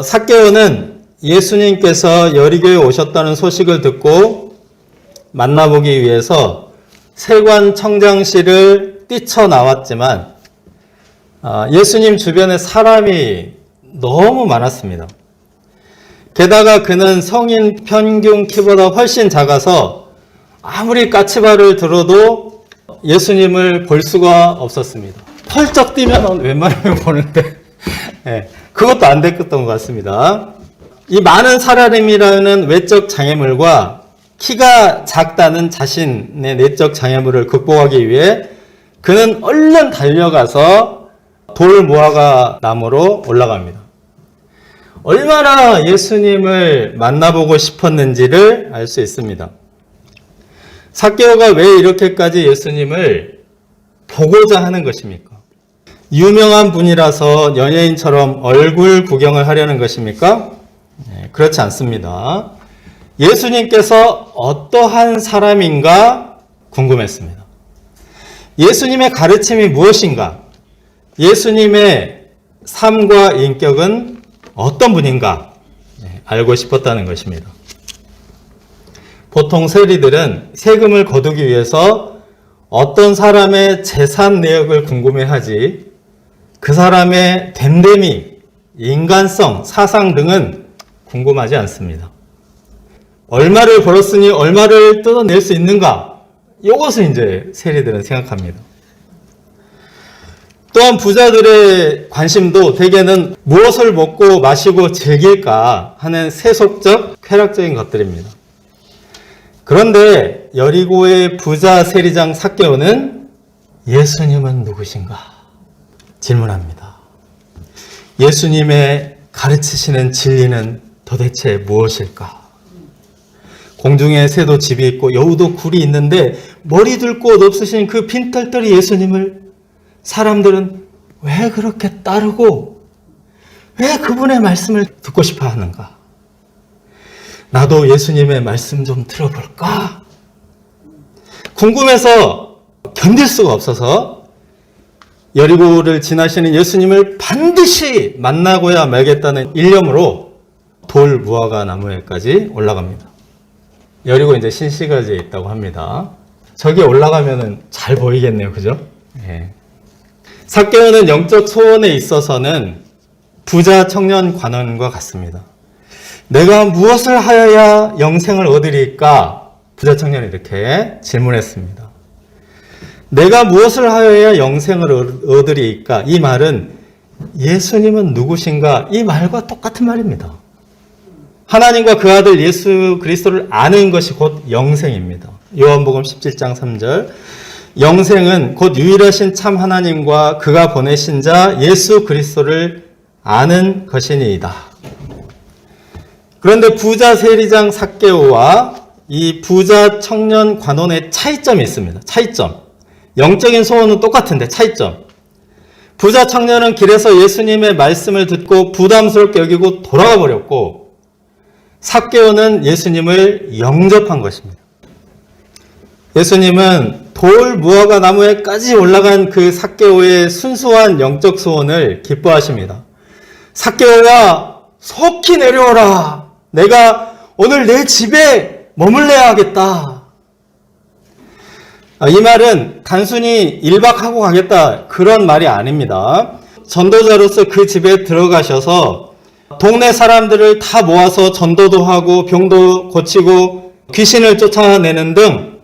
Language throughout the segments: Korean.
삭개오는 예수님께서 여리고에 오셨다는 소식을 듣고 만나보기 위해서 세관 청장실을 뛰쳐나왔지만 예수님 주변에 사람이 너무 많았습니다. 게다가 그는 성인 평균 키보다 훨씬 작아서 아무리 까치발을 들어도 예수님을 볼 수가 없었습니다. 펄쩍 뛰면 웬만하면 보는데 그것도 안 됐던 것 같습니다. 이 많은 사람이라는 외적 장애물과 키가 작다는 자신의 내적 장애물을 극복하기 위해 그는 얼른 달려가서 돌 무화과 나무로 올라갑니다. 얼마나 예수님을 만나보고 싶었는지를 알 수 있습니다. 삭개오가 왜 이렇게까지 예수님을 보고자 하는 것입니까? 유명한 분이라서 연예인처럼 얼굴 구경을 하려는 것입니까? 그렇지 않습니다. 예수님께서 어떠한 사람인가 궁금했습니다. 예수님의 가르침이 무엇인가? 예수님의 삶과 인격은 어떤 분인가? 알고 싶었다는 것입니다. 보통 세리들은 세금을 거두기 위해서 어떤 사람의 재산 내역을 궁금해하지 그 사람의 됨됨이, 인간성, 사상 등은 궁금하지 않습니다. 얼마를 벌었으니 얼마를 뜯어낼 수 있는가? 이것을 이제 세리들은 생각합니다. 또한 부자들의 관심도 대개는 무엇을 먹고 마시고 즐길까 하는 세속적, 쾌락적인 것들입니다. 그런데 여리고의 부자 세리장 삭개오는 예수님은 누구신가? 질문합니다. 예수님의 가르치시는 진리는 도대체 무엇일까? 공중에 새도 집이 있고 여우도 굴이 있는데 머리 둘 곳 없으신 그 빈털터리 예수님을 사람들은 왜 그렇게 따르고 왜 그분의 말씀을 듣고 싶어 하는가? 나도 예수님의 말씀 좀 들어볼까? 궁금해서 견딜 수가 없어서 여리고를 지나시는 예수님을 반드시 만나고야 말겠다는 일념으로 돌 무화과 나무에까지 올라갑니다. 여리고 이제 신시가지에 있다고 합니다. 저기 올라가면은 잘 보이겠네요. 그죠? 삭개오는 영적 소원에 있어서는 부자 청년 관원과 같습니다. 내가 무엇을 하여야 영생을 얻으리까? 부자 청년이 이렇게 질문했습니다. 내가 무엇을 하여야 영생을 얻으리까? 이 말은 예수님은 누구신가? 이 말과 똑같은 말입니다. 하나님과 그 아들 예수 그리스도를 아는 것이 곧 영생입니다. 요한복음 17장 3절. 영생은 곧 유일하신 참 하나님과 그가 보내신 자 예수 그리스도를 아는 것이니이다. 그런데 부자 세리장 삭개오와 이 부자 청년 관원의 차이점이 있습니다. 차이점. 영적인 소원은 똑같은데 차이점. 부자 청년은 길에서 예수님의 말씀을 듣고 부담스럽게 여기고 돌아가 버렸고 삭개오는 예수님을 영접한 것입니다. 예수님은 돌 무화과 나무에까지 올라간 그 삭개오의 순수한 영적 소원을 기뻐하십니다. 삭개오야, 속히 내려오라. 내가 오늘 내 집에 머물러야 하겠다. 이 말은 단순히 1박하고 가겠다 그런 말이 아닙니다. 전도자로서 그 집에 들어가셔서 동네 사람들을 다 모아서 전도도 하고 병도 고치고 귀신을 쫓아내는 등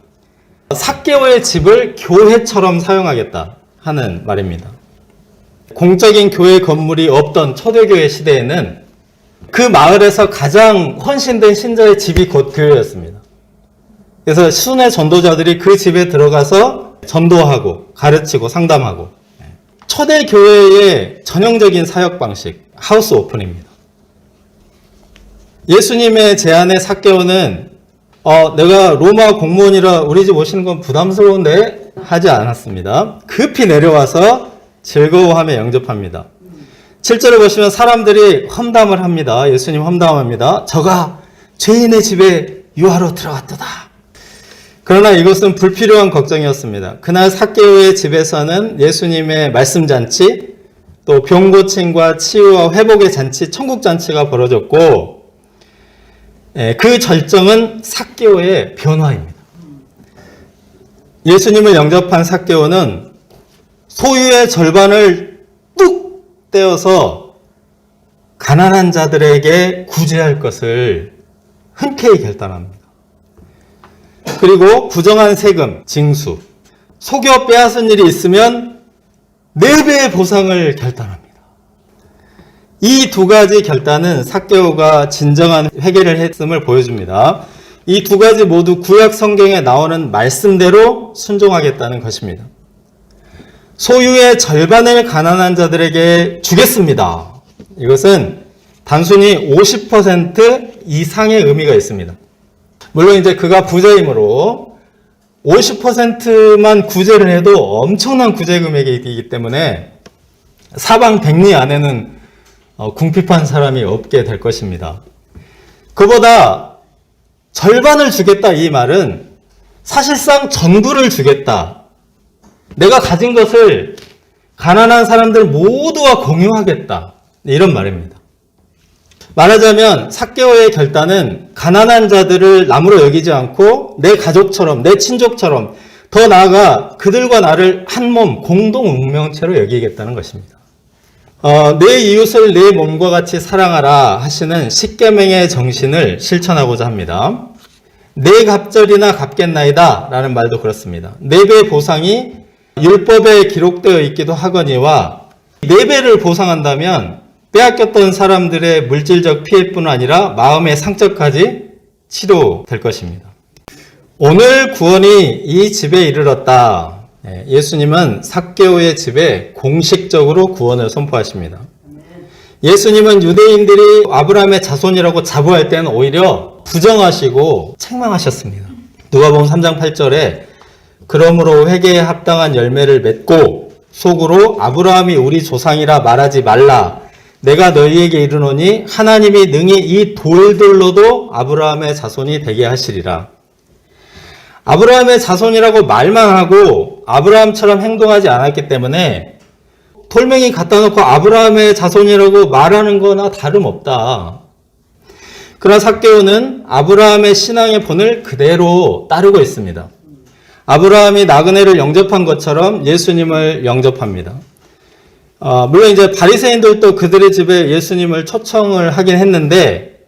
삭개오의 집을 교회처럼 사용하겠다 하는 말입니다. 공적인 교회 건물이 없던 초대교회 시대에는 그 마을에서 가장 헌신된 신자의 집이 곧 교회였습니다. 그래서 순회 전도자들이 그 집에 들어가서 전도하고 가르치고 상담하고 초대교회의 전형적인 사역 방식, 하우스 오픈입니다. 예수님의 제안에 삭개오는 내가 로마 공무원이라 우리 집 오시는 건 부담스러운데 하지 않았습니다. 급히 내려와서 즐거워하며 영접합니다. 7절을 보시면 사람들이 험담을 합니다. 예수님 험담합니다. 저가 죄인의 집에 유하러 들어갔도다. 그러나 이것은 불필요한 걱정이었습니다. 그날 삭개오의 집에서는 예수님의 말씀잔치, 또 병고침과 치유와 회복의 잔치, 천국잔치가 벌어졌고, 그 절정은 삭개오의 변화입니다. 예수님을 영접한 삭개오는 소유의 절반을 뚝 떼어서 가난한 자들에게 구제할 것을 흔쾌히 결단합니다. 그리고 부정한 세금, 징수, 속여 빼앗은 일이 있으면 4배의 보상을 결단합니다. 이 두 가지 결단은 삭개오가 진정한 회개를 했음을 보여줍니다. 이 두 가지 모두 구약 성경에 나오는 말씀대로 순종하겠다는 것입니다. 소유의 절반을 가난한 자들에게 주겠습니다. 이것은 단순히 50% 이상의 의미가 있습니다. 물론 이제 그가 부자이므로 50%만 구제를 해도 엄청난 구제 금액이기 때문에 사방 백리 안에는 궁핍한 사람이 없게 될 것입니다. 그보다 절반을 주겠다 이 말은 사실상 전부를 주겠다. 내가 가진 것을 가난한 사람들 모두와 공유하겠다. 이런 말입니다. 말하자면 삭개오의 결단은 가난한 자들을 남으로 여기지 않고 내 가족처럼, 내 친족처럼, 더 나아가 그들과 나를 한 몸, 공동 운명체로 여기겠다는 것입니다. 내 이웃을 내 몸과 같이 사랑하라 하시는 십계명의 정신을 실천하고자 합니다. 내 갑절이나 갚겠나이다 라는 말도 그렇습니다. 4배의 보상이 율법에 기록되어 있기도 하거니와 4배를 보상한다면 빼앗겼던 사람들의 물질적 피해뿐 아니라 마음의 상처까지 치료될 것입니다. 오늘 구원이 이 집에 이르렀다. 예수님은 삭개오의 집에 공식적으로 구원을 선포하십니다. 예수님은 유대인들이 아브라함의 자손이라고 자부할 때는 오히려 부정하시고 책망하셨습니다. 누가복음 3장 8절에 그러므로 회개에 합당한 열매를 맺고 속으로 아브라함이 우리 조상이라 말하지 말라. 내가 너희에게 이르노니 하나님이 능히 이 돌들로도 아브라함의 자손이 되게 하시리라. 아브라함의 자손이라고 말만 하고 아브라함처럼 행동하지 않았기 때문에 돌멩이 갖다 놓고 아브라함의 자손이라고 말하는 거나 다름없다. 그러나 삭개오는 아브라함의 신앙의 본을 그대로 따르고 있습니다. 아브라함이 나그네를 영접한 것처럼 예수님을 영접합니다. 물론 이제 바리새인들도 그들의 집에 예수님을 초청을 하긴 했는데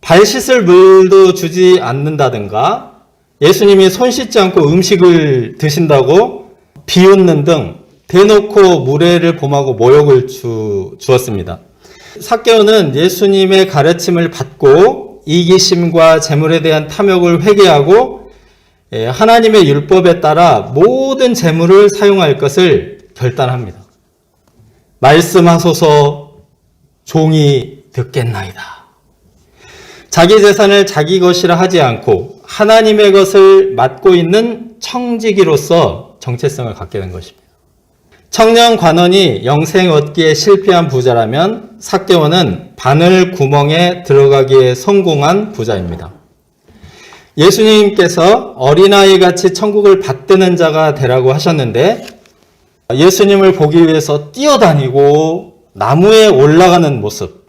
발 씻을 물도 주지 않는다든가 예수님이 손 씻지 않고 음식을 드신다고 비웃는 등 대놓고 무례를 범하고 모욕을 주었습니다. 삭개오는 예수님의 가르침을 받고 이기심과 재물에 대한 탐욕을 회개하고 하나님의 율법에 따라 모든 재물을 사용할 것을 결단합니다. 말씀하소서 종이 듣겠나이다. 자기 재산을 자기 것이라 하지 않고 하나님의 것을 맡고 있는 청지기로서 정체성을 갖게 된 것입니다. 청년 관원이 영생 얻기에 실패한 부자라면 삭개오는 바늘 구멍에 들어가기에 성공한 부자입니다. 예수님께서 어린아이같이 천국을 받드는 자가 되라고 하셨는데 예수님을 보기 위해서 뛰어다니고 나무에 올라가는 모습,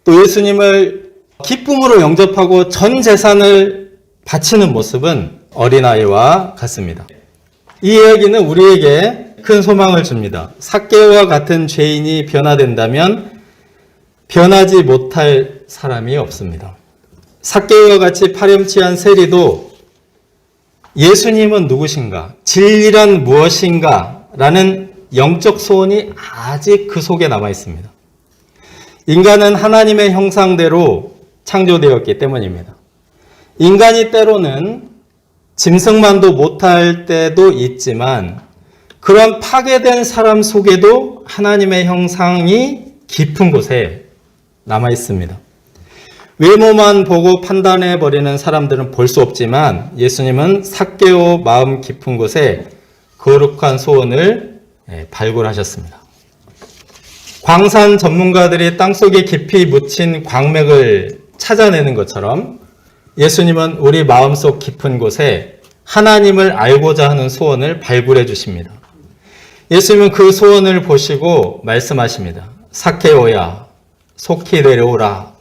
또 예수님을 기쁨으로 영접하고 전 재산을 바치는 모습은 어린아이와 같습니다. 이 이야기는 우리에게 큰 소망을 줍니다. 삭개오와 같은 죄인이 변화된다면 변하지 못할 사람이 없습니다. 삭개오와 같이 파렴치한 세리도 예수님은 누구신가? 진리란 무엇인가? 라는 영적 소원이 아직 그 속에 남아 있습니다. 인간은 하나님의 형상대로 창조되었기 때문입니다. 인간이 때로는 짐승만도 못할 때도 있지만 그런 파괴된 사람 속에도 하나님의 형상이 깊은 곳에 남아 있습니다. 외모만 보고 판단해버리는 사람들은 볼 수 없지만 예수님은 삭개오 마음 깊은 곳에 거룩한 소원을 발굴하셨습니다. 광산 전문가들이 땅속에 깊이 묻힌 광맥을 찾아내는 것처럼 예수님은 우리 마음속 깊은 곳에 하나님을 알고자 하는 소원을 발굴해 주십니다. 예수님은 그 소원을 보시고 말씀하십니다. 삭개오야, 속히 내려오라.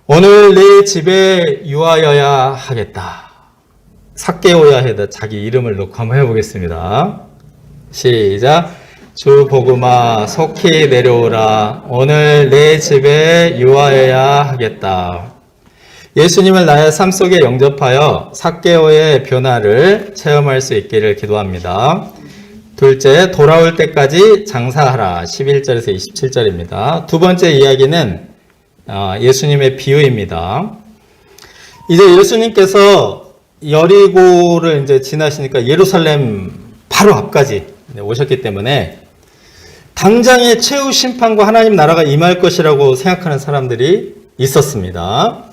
오늘 내 집에 유하여야 하겠다. 삭개오야 해다 자기 이름을 넣고 한번 해보겠습니다. 시작. 주 복음아, 속히 내려오라. 오늘 내 집에 유하여야 하겠다. 예수님을 나의 삶 속에 영접하여 삭개오의 변화를 체험할 수 있기를 기도합니다. 둘째, 돌아올 때까지 장사하라. 11절에서 27절입니다. 두 번째 이야기는 예수님의 비유입니다. 이제 예수님께서 여리고를 이제 지나시니까 예루살렘 바로 앞까지 오셨기 때문에 당장의 최후 심판과 하나님 나라가 임할 것이라고 생각하는 사람들이 있었습니다.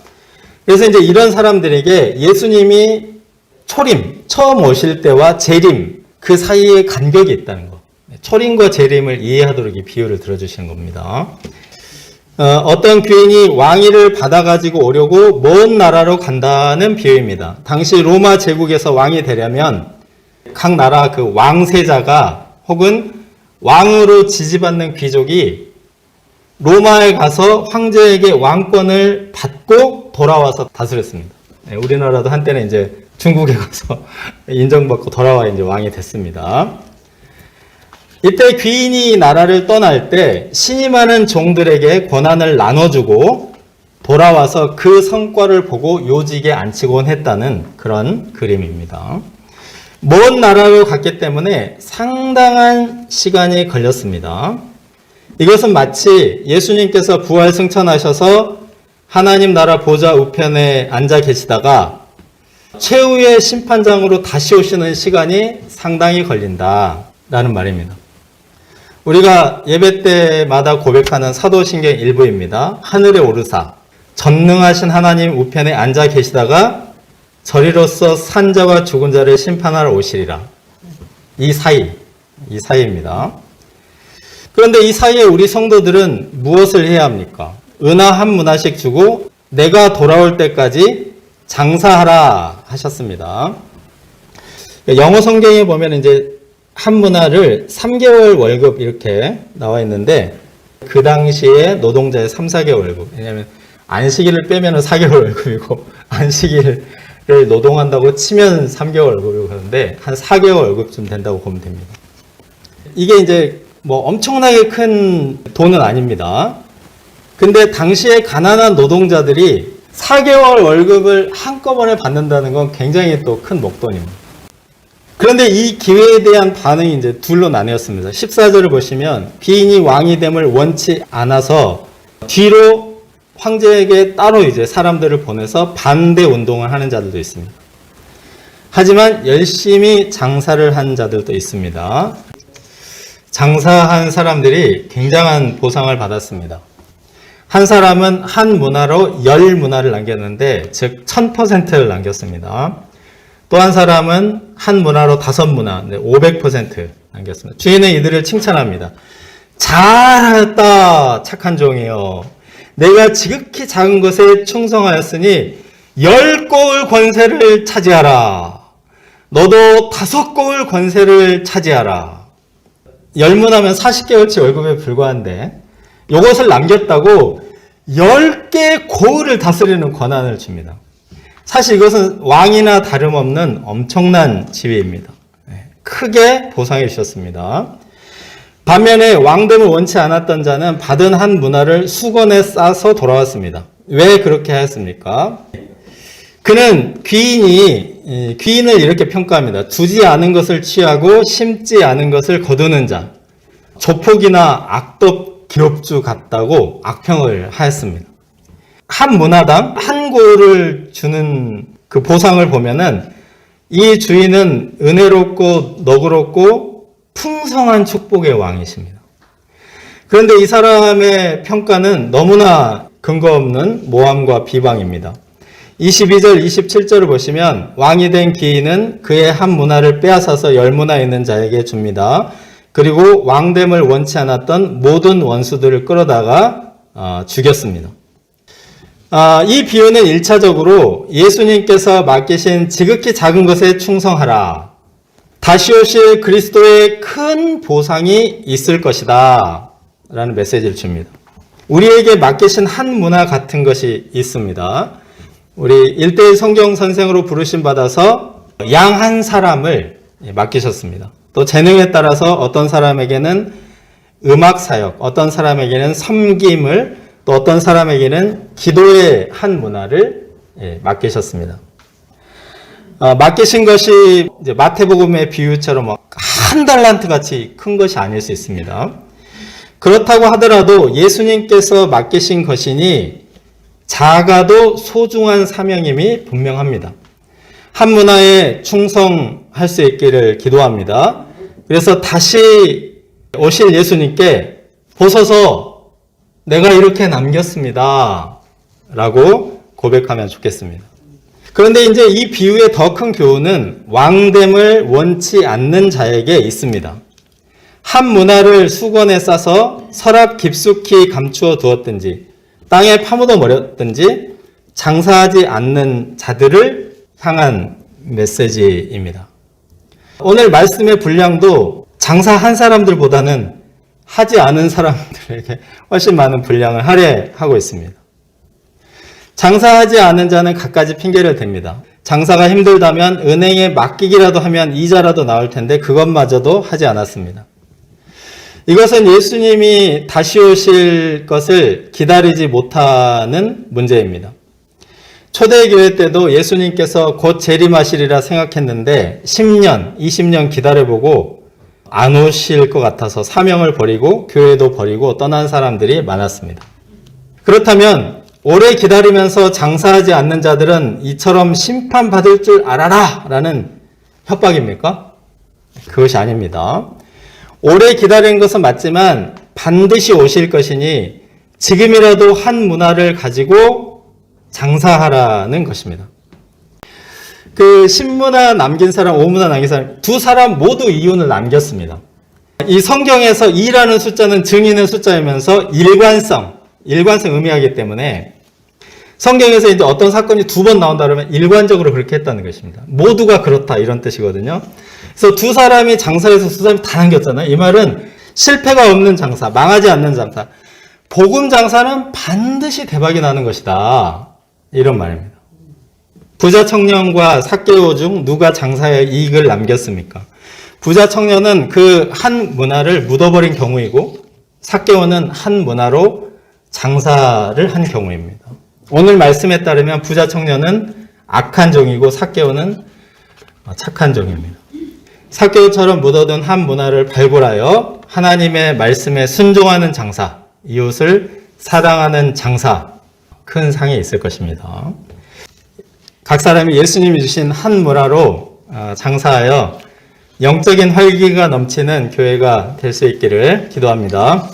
그래서 이제 이런 사람들에게 예수님이 초림, 처음 오실 때와 재림, 그 사이에 간격이 있다는 것. 초림과 재림을 이해하도록 이 비유를 들어주시는 겁니다. 어떤 귀인이 왕위를 받아가지고 오려고 먼 나라로 간다는 비유입니다. 당시 로마 제국에서 왕이 되려면 각 나라 그 왕세자가 혹은 왕으로 지지받는 귀족이 로마에 가서 황제에게 왕권을 받고 돌아와서 다스렸습니다. 우리나라도 한때는 이제 중국에 가서 인정받고 돌아와 이제 왕이 됐습니다. 이때 귀인이 나라를 떠날 때 신임하는 종들에게 권한을 나눠주고 돌아와서 그 성과를 보고 요직에 앉히곤 했다는 그런 그림입니다. 먼 나라로 갔기 때문에 상당한 시간이 걸렸습니다. 이것은 마치 예수님께서 부활 승천하셔서 하나님 나라 보좌 우편에 앉아 계시다가 최후의 심판장으로 다시 오시는 시간이 상당히 걸린다라는 말입니다. 우리가 예배 때마다 고백하는 사도신경 일부입니다. 하늘에 오르사 전능하신 하나님 우편에 앉아 계시다가 저리로서 산 자와 죽은 자를 심판하러 오시리라. 이 사이입니다. 그런데 이 사이에 우리 성도들은 무엇을 해야 합니까? 은하 한 문화씩 주고 내가 돌아올 때까지 장사하라 하셨습니다. 영어 성경에 보면 이제 한 문화를 3개월 월급 이렇게 나와 있는데 그 당시에 노동자의 3, 4개월 월급. 왜냐하면 안식일을 빼면 4개월 월급이고 안식일을 노동한다고 치면 3개월 월급이고 그러는데 한 4개월 월급쯤 된다고 보면 됩니다. 이게 이제 뭐 엄청나게 큰 돈은 아닙니다. 근데 당시에 가난한 노동자들이 4개월 월급을 한꺼번에 받는다는 건 굉장히 또 큰 목돈입니다. 그런데 이 기회에 대한 반응이 이제 둘로 나뉘었습니다. 14절을 보시면 귀인이 왕이 됨을 원치 않아서 뒤로 황제에게 따로 이제 사람들을 보내서 반대 운동을 하는 자들도 있습니다. 하지만 열심히 장사를 한 자들도 있습니다. 장사한 사람들이 굉장한 보상을 받았습니다. 한 사람은 한 문화로 10문화를 남겼는데 즉 1000%를 남겼습니다. 또 한 사람은 한 문화로 5문화, 500% 남겼습니다. 주인은 이들을 칭찬합니다. 잘했다, 착한 종이여. 내가 지극히 작은 것에 충성하였으니 10고을 권세를 차지하라. 너도 5고을 권세를 차지하라. 10문하면 40개월치 월급에 불과한데 이것을 남겼다고 10개 고을을 다스리는 권한을 줍니다. 사실 이것은 왕이나 다름없는 엄청난 지위입니다. 크게 보상해 주셨습니다. 반면에 왕됨을 원치 않았던 자는 받은 한 문화를 수건에 싸서 돌아왔습니다. 왜 그렇게 하였습니까? 그는 귀인을 이렇게 평가합니다. 두지 않은 것을 취하고 심지 않은 것을 거두는 자, 조폭이나 악독 기업주 같다고 악평을 하였습니다. 한 문화당 한 고를 주는 그 보상을 보면은 이 주인은 은혜롭고 너그럽고 풍성한 축복의 왕이십니다. 그런데 이 사람의 평가는 너무나 근거 없는 모함과 비방입니다. 22절, 27절을 보시면 왕이 된 귀인은 그의 한 문화를 빼앗아서 10문화 있는 자에게 줍니다. 그리고 왕됨을 원치 않았던 모든 원수들을 끌어다가 죽였습니다. 이 비유는 1차적으로 예수님께서 맡기신 지극히 작은 것에 충성하라. 다시 오실 그리스도의 큰 보상이 있을 것이다 라는 메시지를 줍니다. 우리에게 맡기신 한 문화 같은 것이 있습니다. 우리 1대1 성경 선생으로 부르심 받아서 양 한 사람을 맡기셨습니다. 또 재능에 따라서 어떤 사람에게는 음악 사역, 어떤 사람에게는 섬김을, 또 어떤 사람에게는 기도의 한 문화를 맡기셨습니다. 맡기신 것이 이제 마태복음의 비유처럼 한 달란트 같이 큰 것이 아닐 수 있습니다. 그렇다고 하더라도 예수님께서 맡기신 것이니 작아도 소중한 사명임이 분명합니다. 한 문화에 충성할 수 있기를 기도합니다. 그래서 다시 오실 예수님께 보소서 내가 이렇게 남겼습니다 라고 고백하면 좋겠습니다. 그런데 이제 이 비유의 더 큰 교훈은 왕됨을 원치 않는 자에게 있습니다. 한 문화를 수건에 싸서 서랍 깊숙이 감추어 두었든지 땅에 파묻어 버렸든지 장사하지 않는 자들을 향한 메시지입니다. 오늘 말씀의 분량도 장사한 사람들보다는 하지 않은 사람들에게 훨씬 많은 분량을 할애하고 있습니다. 장사하지 않은 자는 갖가지 핑계를 댑니다. 장사가 힘들다면 은행에 맡기기라도 하면 이자라도 나올 텐데 그것마저도 하지 않았습니다. 이것은 예수님이 다시 오실 것을 기다리지 못하는 문제입니다. 초대교회 때도 예수님께서 곧 재림하시리라 생각했는데 10년, 20년 기다려보고 안 오실 것 같아서 사명을 버리고 교회도 버리고 떠난 사람들이 많았습니다. 그렇다면 오래 기다리면서 장사하지 않는 자들은 이처럼 심판받을 줄 알아라 라는 협박입니까? 그것이 아닙니다. 오래 기다린 것은 맞지만 반드시 오실 것이니 지금이라도 한 문화를 가지고 장사하라는 것입니다. 그 10문화 남긴 사람, 5문화 남긴 사람 두 사람 모두 이윤을 남겼습니다. 이 성경에서 2라는 숫자는 증인의 숫자이면서 일관성 의미하기 때문에 성경에서 이제 어떤 사건이 2번 나온다 그러면 일관적으로 그렇게 했다는 것입니다. 모두가 그렇다 이런 뜻이거든요. 그래서 두 사람이 장사해서 두 사람이 다 남겼잖아요. 이 말은 실패가 없는 장사, 망하지 않는 장사. 복음 장사는 반드시 대박이 나는 것이다. 이런 말입니다. 부자 청년과 삭개오 중 누가 장사에 이익을 남겼습니까? 부자 청년은 그 한 문화를 묻어버린 경우이고 삭개오는 한 문화로 장사를 한 경우입니다. 오늘 말씀에 따르면 부자 청년은 악한 종이고 삭개오는 착한 종입니다. 삭개오처럼 묻어둔 한 문화를 발굴하여 하나님의 말씀에 순종하는 장사, 이웃을 사랑하는 장사, 큰 상이 있을 것입니다. 각 사람이 예수님이 주신 한 문화로 장사하여 영적인 활기가 넘치는 교회가 될 수 있기를 기도합니다.